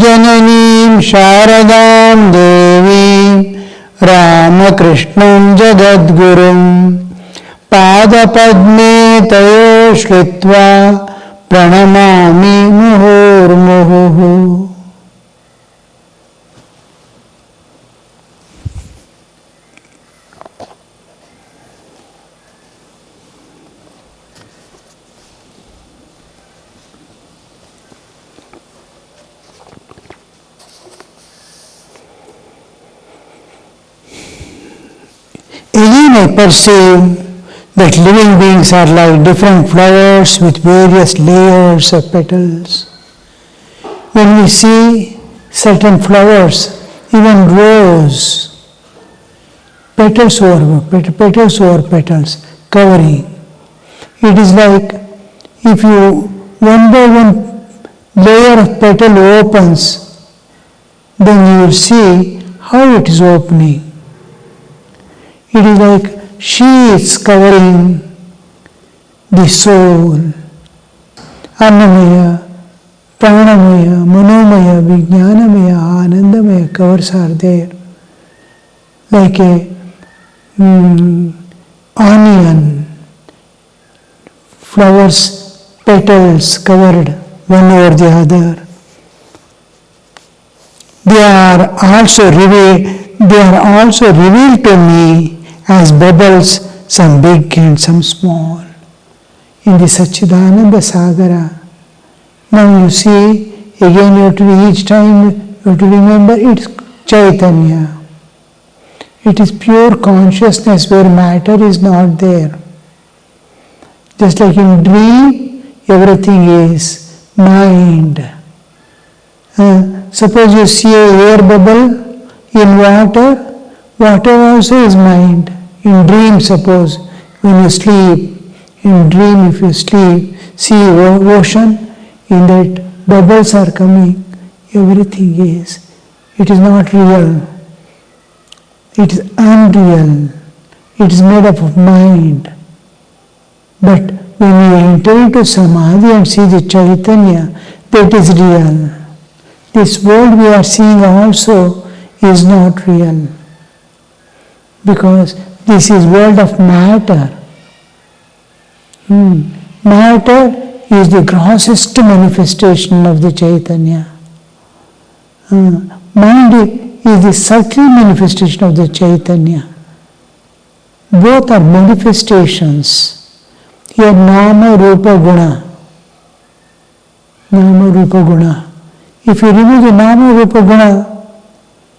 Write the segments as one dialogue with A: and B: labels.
A: जननीं शारदां देवीं रामकृष्णं जगद्गुरुं पादपद्मे तयोः श्रित्वा प्रणमामि मुहुर्मुहुः. Again I perceive that living beings are like different flowers with various layers of petals. When we see certain flowers, even rose, petals over petals, covering. It is like if you one by one layer of petal opens, then you will see how it is opening. It is like sheets covering the soul. Annamaya, Pranamaya, Manomaya, Vijnanamaya, Anandamaya covers are there. Like a onion, flowers, petals covered one over the other. They are also revealed to me as bubbles, some big and some small, in the Satchidananda Sagara. Now you see, again you have to each time you have to remember it's Chaitanya. It is pure consciousness where matter is not there. Just like in dream, everything is mind. Suppose you see a air bubble in water, water also is mind. In dream, suppose, when you sleep, in dream if you sleep, see ocean, in that bubbles are coming, everything is. It is not real. It is unreal. It is made up of mind. But when you enter into Samadhi and see the Chaitanya, that is real. This world we are seeing also is not real. Because this is world of matter. Matter is the grossest manifestation of the Chaitanya. Mind is the subtle manifestation of the Chaitanya. Both are manifestations. Here Nama, Rupa, Guna. Nama, Rupa, Guna. If you remove the Nama, Rupa, Guna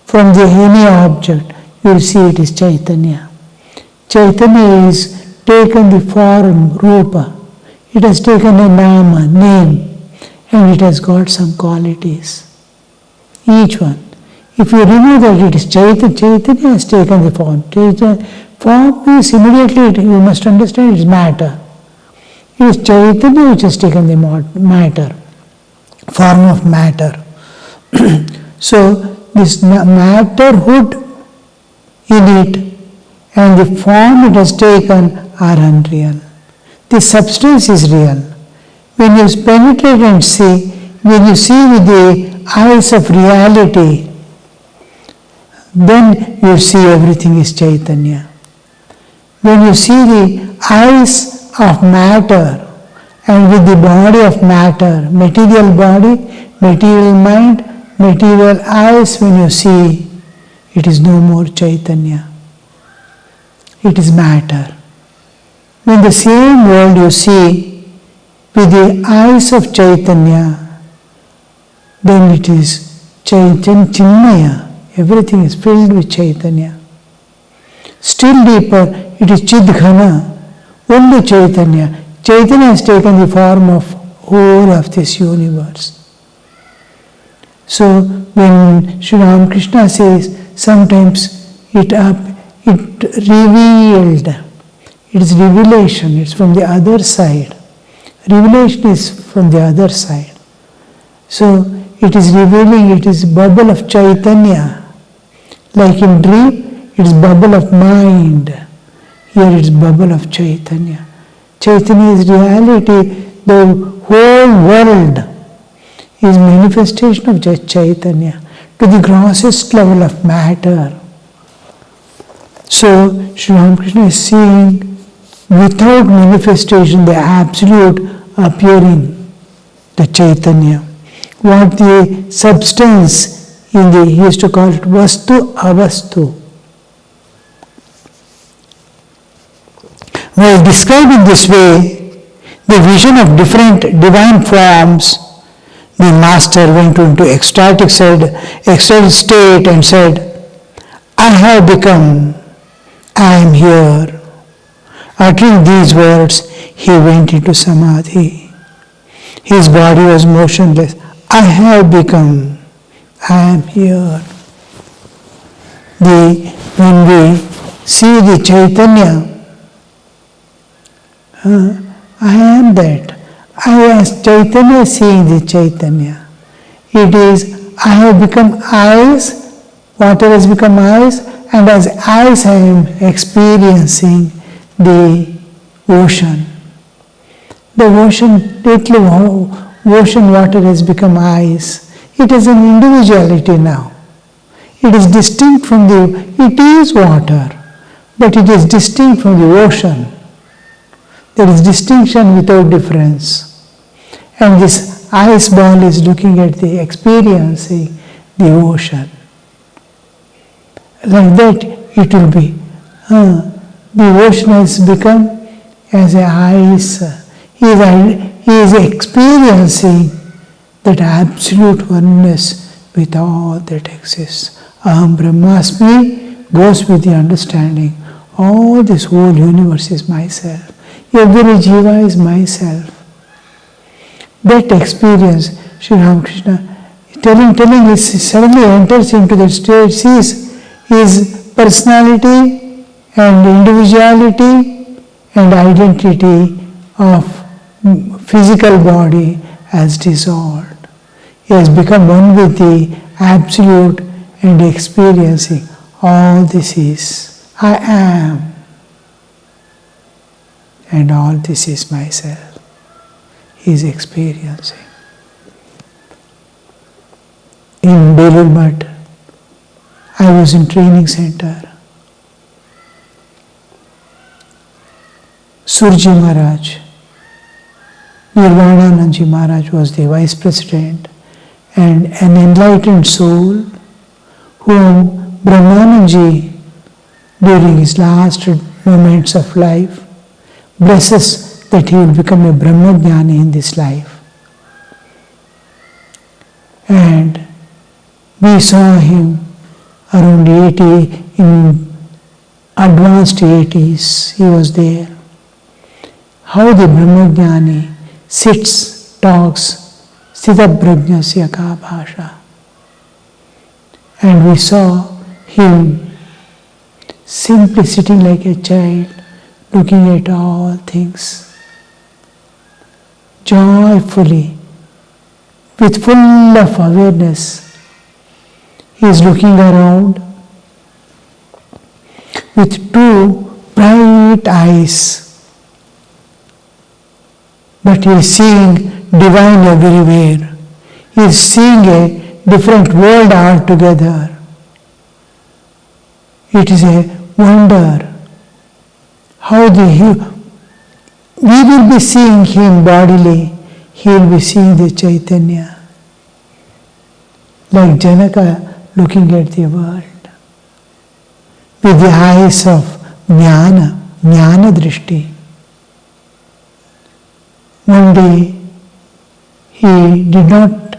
A: from any object, you will see it is Chaitanya. Chaitanya is taken the form, Rupa. It has taken a Nama, name, and it has got some qualities. Each one. If you remove that, it is Chaitanya. Chaitanya has taken the form. Form is immediately, you must understand, it is matter. It is Chaitanya which has taken the matter, form of matter. So, this matterhood in it and the form it has taken are unreal. The substance is real. When you penetrate and see, when you see with the eyes of reality, then you see everything is Chaitanya. When you see the eyes of matter and with the body of matter, material body, material mind, material eyes, when you see, it is no more Chaitanya. It is matter. When the same world you see with the eyes of Chaitanya, then it is Chinmaya. Everything is filled with Chaitanya. Still deeper, it is Chidghana, only Chaitanya. Chaitanya has taken the form of whole of this universe. So when Sri Ramakrishna says, sometimes it revealed, it is revelation, it's from the other side. Revelation is from the other side. So it is revealing, it is bubble of Chaitanya. Like in dream, it is bubble of mind. Here it is bubble of Chaitanya. Chaitanya is reality the whole world is manifestation of just Chaitanya to the grossest level of matter. So Sri Ramakrishna is seeing without manifestation the absolute appearing, the Chaitanya. What the substance he used to call it Vastu Avastu. While described in this way, the vision of different divine forms, the master went into ecstatic state and said, I have become, I am here. Uttering these words, he went into samadhi. His body was motionless. I have become, I am here. When we see the Chaitanya, I am that. I as Chaitanya seeing the Chaitanya. It is, I have become eyes, water has become eyes, and as eyes I am experiencing the ocean. The ocean, ocean water has become eyes. It is an individuality now. It is distinct from it is water, but it is distinct from the ocean. There is distinction without difference. And this ice ball is looking at experiencing the ocean. Like that it will be. The ocean has become as a ice. He is experiencing that absolute oneness with all that exists. Aham Brahmasmi goes with the understanding. All this whole universe is myself. Every jiva is myself. That experience, Sri Ramakrishna telling he suddenly enters into that state, sees his personality and individuality and identity of physical body as dissolved. He has become one with the absolute and experiencing all this is. I am. And all this is myself. He is experiencing. In Belur, I was in training center. Surji Maharaj, Vinayakanandaji Maharaj was the vice president and an enlightened soul whom Brahmananji during his last moments of life blesses that he will become a Brahmajnani in this life. And we saw him around 80, in advanced 80s, he was there. How the Brahmajnani sits, talks, Sthitaprajnasya ka bhasha. And we saw him simply sitting like a child, looking at all things joyfully, with full of awareness. He is looking around with two bright eyes, but he is seeing divine everywhere. He is seeing a different world altogether. It is a wonder how we will be seeing him bodily, he will be seeing the Chaitanya. Like Janaka looking at the world with the eyes of Jnana Drishti. One day he did not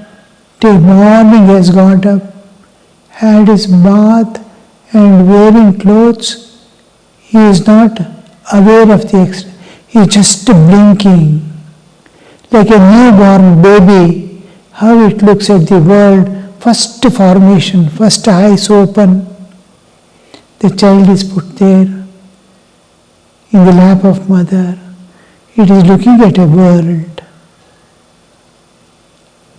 A: till morning, he has got up, had his bath and wearing clothes. He is not aware of he is just blinking. Like a newborn baby, how it looks at the world. First formation, first eyes open. The child is put there in the lap of mother. It is looking at a world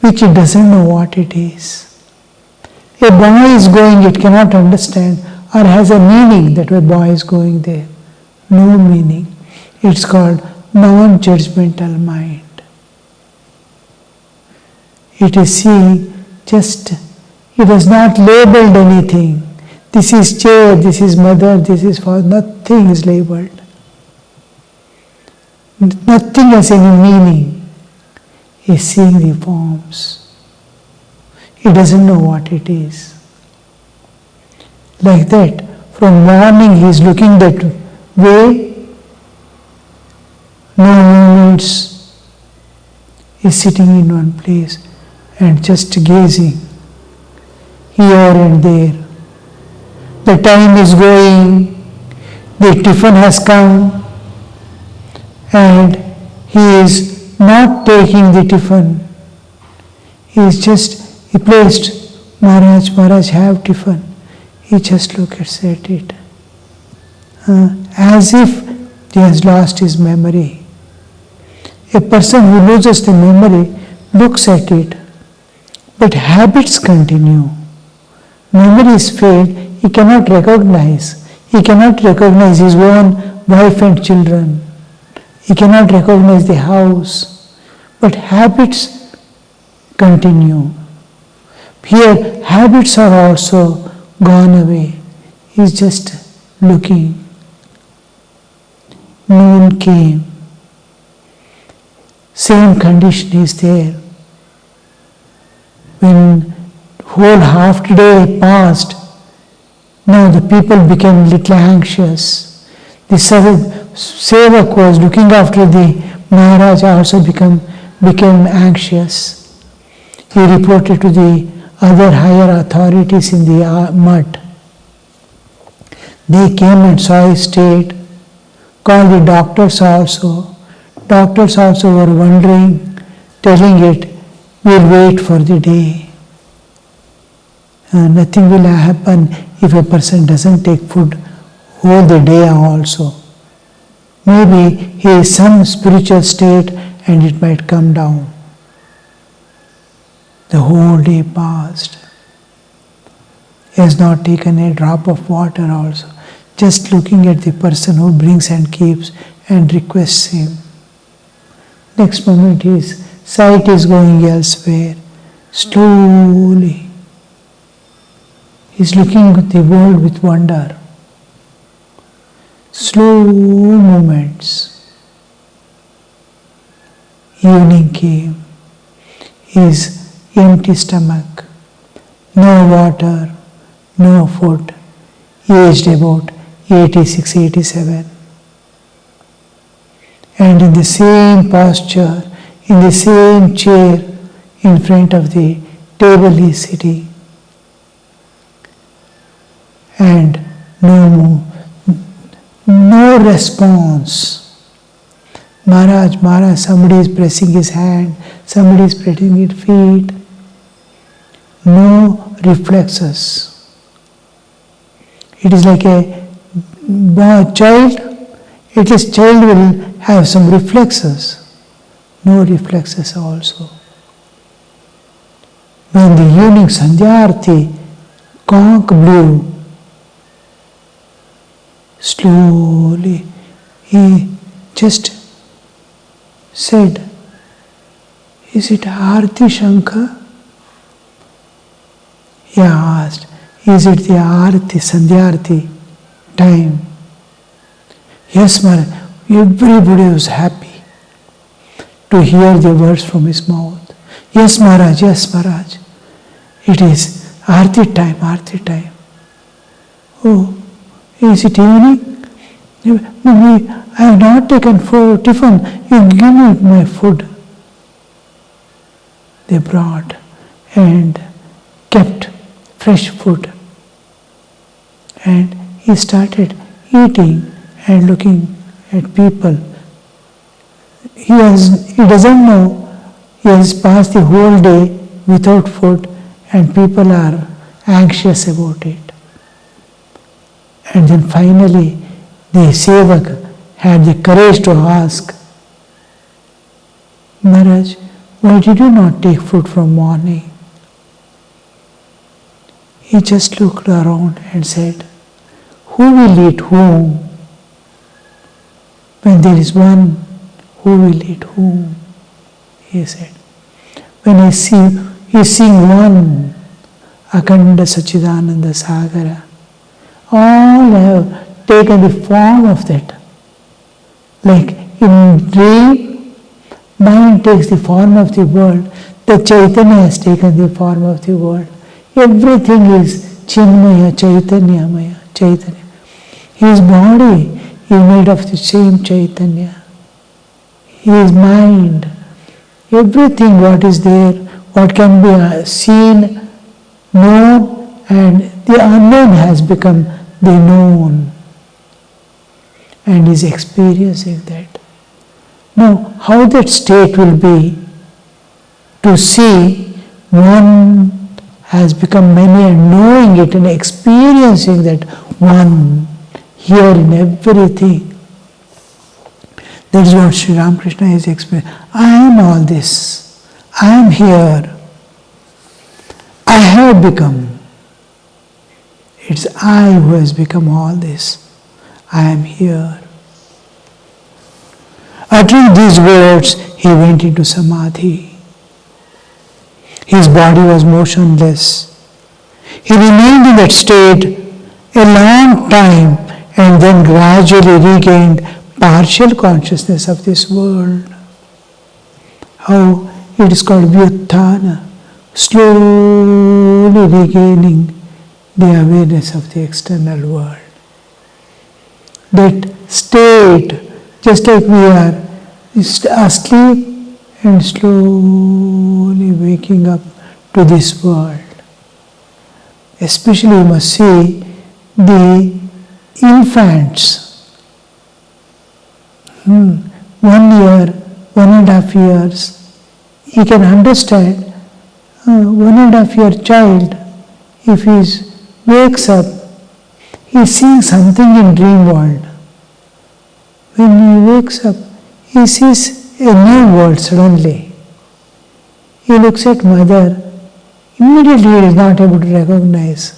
A: which it doesn't know what it is. A boy is going, it cannot understand or has a meaning that a boy is going there. No meaning. It's called non-judgmental mind. It is seeing just, it has not labeled anything. This is chair, this is mother, this is father, nothing is labeled. Nothing has any meaning. He is seeing the forms. He doesn't know what it is. Like that, from morning he is looking that way, no movements, he is sitting in one place and just gazing here and there. The time is going, the tiffin has come, and he is not taking the tiffin. He placed, Maharaj, have tiffin. He just looks at it, as if he has lost his memory. A person who loses the memory looks at it, but habits continue. Memories fade, he cannot recognize. He cannot recognize his own wife and children. He cannot recognize the house. But habits continue. Here, habits are also gone away. He is just looking. Noon came. Same condition is there. When whole half day passed, now the people became little anxious. The Sevak was looking after the Maharaj also became anxious. He reported to the other higher authorities in the mud. They came and saw his state, called the doctors also. Doctors also were wondering, telling it, we'll wait for the day. Nothing will happen if a person doesn't take food whole the day also. Maybe he is some spiritual state and it might come down. The whole day passed. He has not taken a drop of water also. Just looking at the person who brings and keeps and requests him. Next moment his sight is going elsewhere. Slowly. He is looking at the world with wonder. Slow movements. Evening came. His empty stomach. No water, no food. Aged about 86, 87. And in the same posture, in the same chair, in front of the table he is sitting. And no response. Maharaj, somebody is pressing his hand, somebody is pressing his feet. No reflexes. It is like a child, at least child will have some reflexes. No reflexes also. When the evening Sandhyarti conch blew, slowly he just said, is it Arti Shankha? He asked, is it the Arti, Sandhyarti time? Yes, Maharaj. Everybody was happy to hear the words from his mouth. Yes, Maharaj, yes, Maharaj. It is Arti time, Arti time. Oh, is it evening? I have not taken tiffin. You give me my food. They brought and kept fresh food. And he started eating and looking at people. He doesn't know he has passed the whole day without food and people are anxious about it. And then finally the Sevak had the courage to ask, Maharaj, why did you not take food from morning? He just looked around and said, who will eat whom? When there is one, who will eat whom? He said. When I see is seeing one Akhanda Sachidananda Sagara. All have taken the form of that. Like in dream, mind takes the form of the world. The Chaitanya has taken the form of the world. Everything is Chinmaya, Chaitanya-maya, Chaitanya. His body is made of the same Chaitanya. His mind, everything what is there, what can be seen, known, and the unknown has become the known. And is experiencing that. Now, how that state will be to see one has become many and knowing it and experiencing that one here in everything. That is what Sri Ramakrishna is experiencing. I am all this. I am here. I have become. It's I who has become all this. I am here. Uttering these words, he went into samadhi. His body was motionless. He remained in that state a long time and then gradually regained partial consciousness of this world. How it is called vyuthana, slowly regaining the awareness of the external world. That state, just like we are asleep and slowly waking up to this world. Especially you must see the infants. 1 year, 1.5 years, he can understand 1.5 year child, if he wakes up, he is seeing something in dream world. When he wakes up, he sees a new world suddenly. He looks at mother, immediately he is not able to recognize.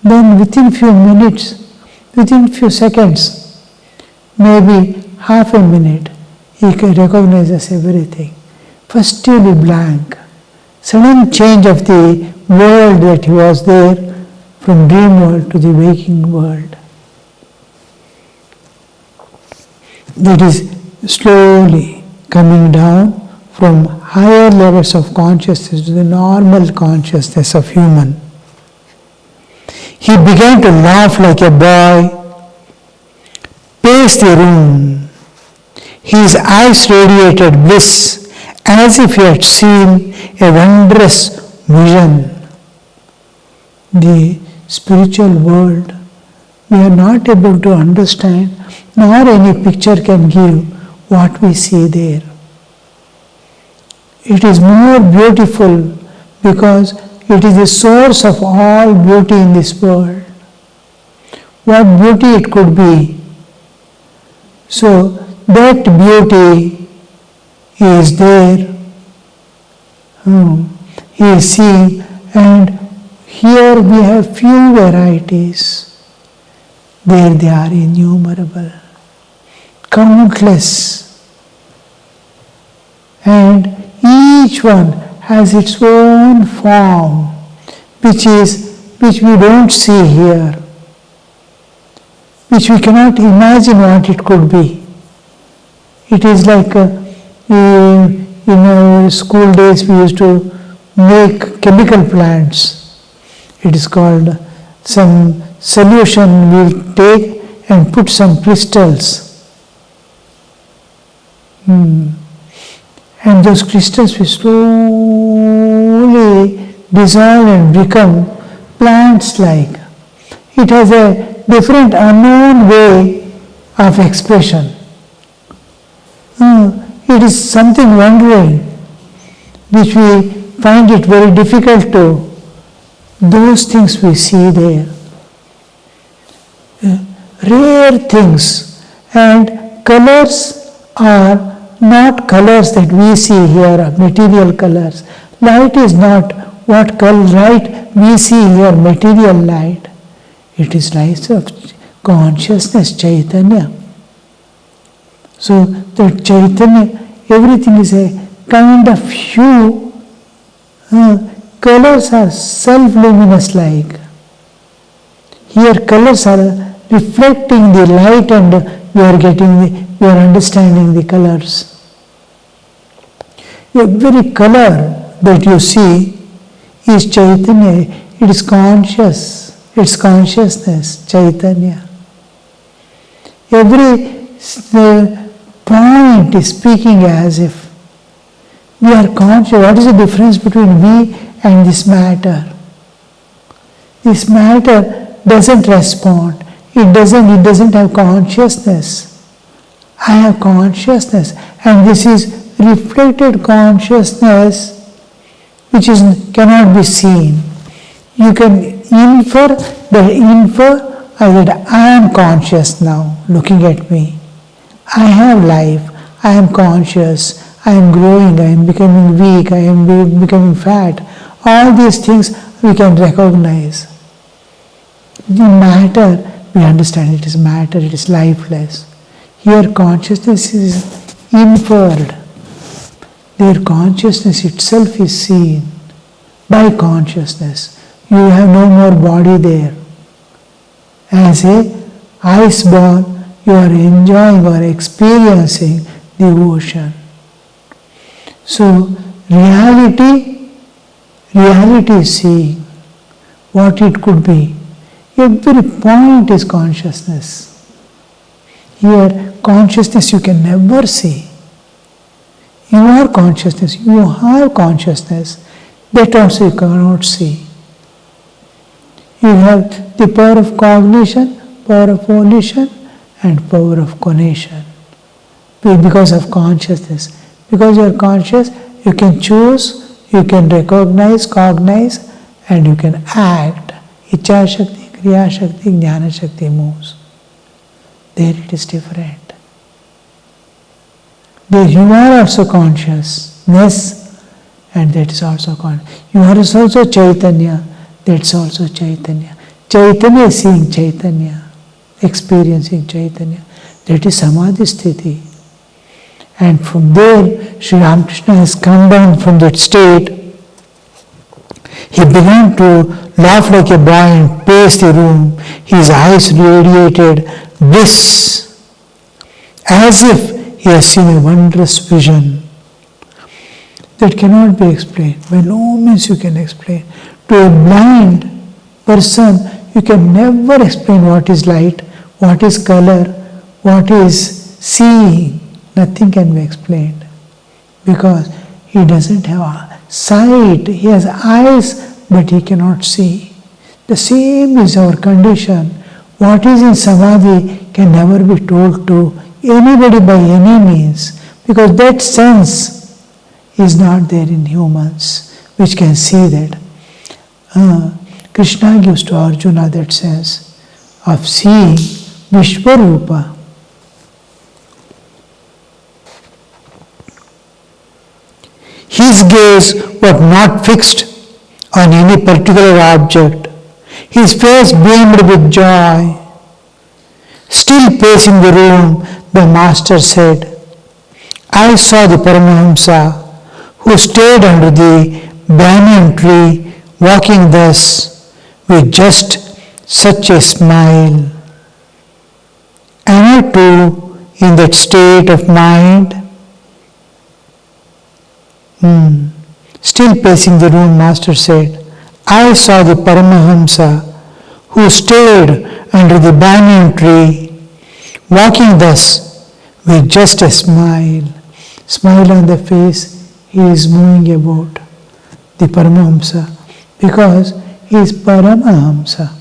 A: Then within few minutes, within few seconds, maybe half a minute, he recognizes everything. First he will be blank. Sudden change of the world that he was there, from dream world to the waking world. That is slowly coming down from higher levels of consciousness to the normal consciousness of human. He began to laugh like a boy, paced the room. His eyes radiated bliss as if he had seen a wondrous vision. The spiritual world, we are not able to understand, nor any picture can give what we see there. It is more beautiful because it is the source of all beauty in this world. What beauty it could be. So that beauty is there. He is seeing, and here we have few varieties. There they are innumerable, countless. And each one has its own form, which we don't see here, which we cannot imagine what it could be. It is like in our school days we used to make chemical plants. It is called some solution we'll take and put some crystals. And those crystals will slowly dissolve and become plants-like. It has a different unknown way of expression. It is something wondering, which we find it very difficult to. Those things we see there. Rare things, and colors are not colors that we see here, material colors. Light is not what color light we see here, material light. It is light of consciousness, Chaitanya. So that Chaitanya, everything is a kind of hue, Colors are self-luminous like. Here colors are reflecting the light and we are understanding the colors. Every color that you see is Chaitanya, it is conscious, it's consciousness, Chaitanya. Every point is speaking as if we are conscious. What is the difference between we and this matter? This matter doesn't respond. It doesn't have consciousness. I have consciousness, and this is reflected consciousness which cannot be seen. You can infer that I am conscious now, looking at me. I have life, I am conscious, I am growing, I am becoming weak, I am becoming fat. All these things we can recognize. The matter, we understand it is matter, it is lifeless. Here consciousness is inferred. Their consciousness itself is seen by consciousness. You have no more body there. As a iceborne, you are enjoying or experiencing the ocean. So reality is seeing what it could be. Every point is consciousness. Here, consciousness you can never see. You are consciousness, you have consciousness. That also you cannot see. You have the power of cognition, power of volition, and power of conation. Because of consciousness. Because you are conscious, you can choose, you can recognize, cognize, and you can act. Ichha Shakti, Kriya Shakti, Jnana Shakti moves. There it is different. There you are also consciousness, and that is also conscious. You are also Chaitanya, that's also Chaitanya. Chaitanya is seeing Chaitanya, experiencing Chaitanya. That is Samadhi Sthiti. And from there, Sri Ramakrishna has come down from that state. He began to laugh like a boy and pace the room. His eyes radiated bliss, as if he has seen a wondrous vision that cannot be explained. By no means you can explain. To a blind person, you can never explain what is light, what is color, what is seeing. Nothing can be explained because he doesn't have a sight. He has eyes, but he cannot see. The same is our condition. What is in Samadhi can never be told to anybody by any means, because that sense is not there in humans, which can see that. Krishna gives to Arjuna that sense of seeing Vishwarupa. His gaze was not fixed on any particular object. His face beamed with joy. Still pacing the room, the master said, I saw the Paramahamsa who stayed under the banyan tree, walking thus with just such a smile. Am I too in that state of mind? Still pacing the room, master said, I saw the Paramahamsa who stayed under the banyan tree, walking thus with just a smile. Smile on the face, he is moving about, the Paramahamsa, because he is Paramahamsa.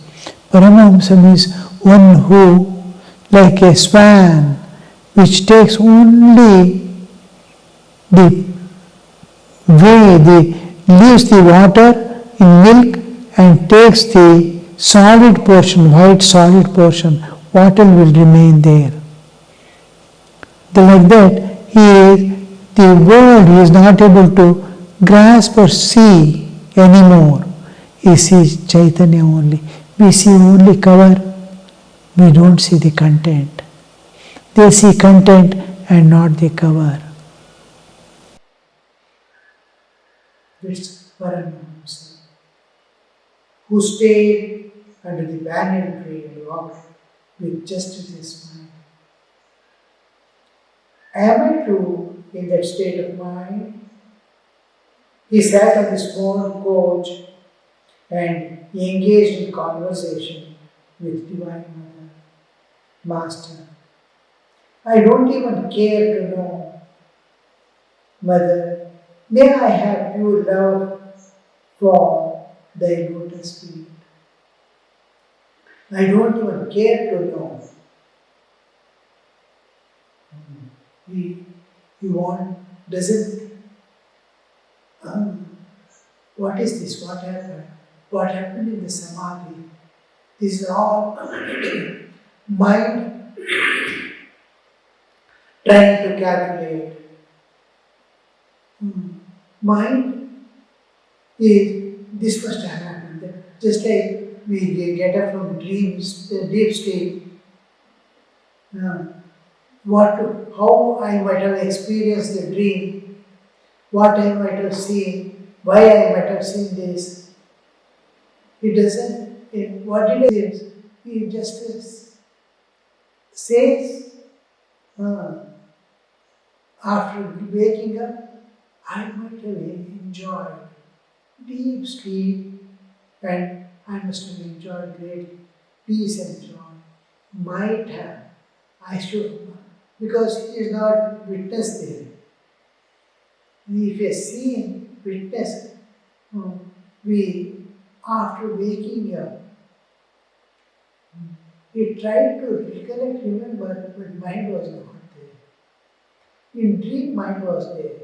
A: Paramahamsa means one who, like a swan, which takes only the leaves the water in milk and takes the solid portion, white solid portion, water will remain there. Like that, the world he is not able to grasp or see anymore. He sees Chaitanya only. We see only cover, we don't see the content. They see content and not the cover. It's
B: Paramahamsa, who stayed under the banyan tree and walked with just his mind. Am I too in that state of mind? He sat on the small coach and engaged in conversation with Divine Mother. Master, I don't even care to know. Mother, may I have pure love for thy lotus feet. I don't even care to know. He doesn't, what is this? What happened? What happened in the samadhi? This is all mind trying to calculate. Mind is, this must have happened. Just like we get up from dreams, the deep sleep. How I might have experienced the dream, what I might have seen, why I might have seen this. He doesn't, what it is, he just says, after waking up, I might have enjoyed deep sleep and I must have enjoyed great peace and joy. Might have. I should, because he is not witness there. If he has seen, witness, we, after waking up, he tried to recollect, remember, but mind was not there. In dream, mind was there.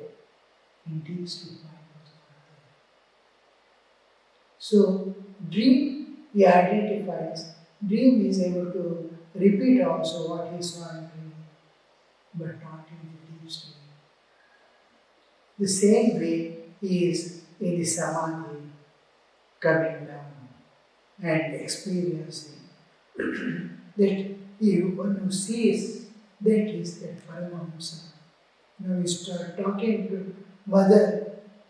B: In deep sleep, mind was not there. So, dream, he identifies. Dream is able to repeat also what he saw in dream, but not in the deep sleep. The same way he is in the samadhi, coming down and experiencing that one who sees, that is that Paramahamsa. Now we start talking to mother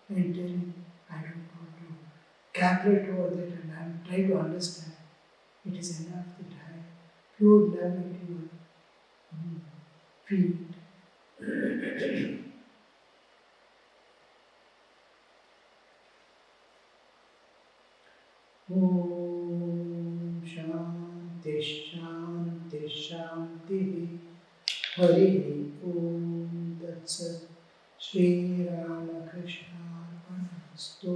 B: and telling, I don't want to calculate over that and I'm trying to understand. It is enough that I have pure love into your feet. Om Shanti Shanti Shanti Hari Om Tat Sat Shri Ramakrishna Arpanamastu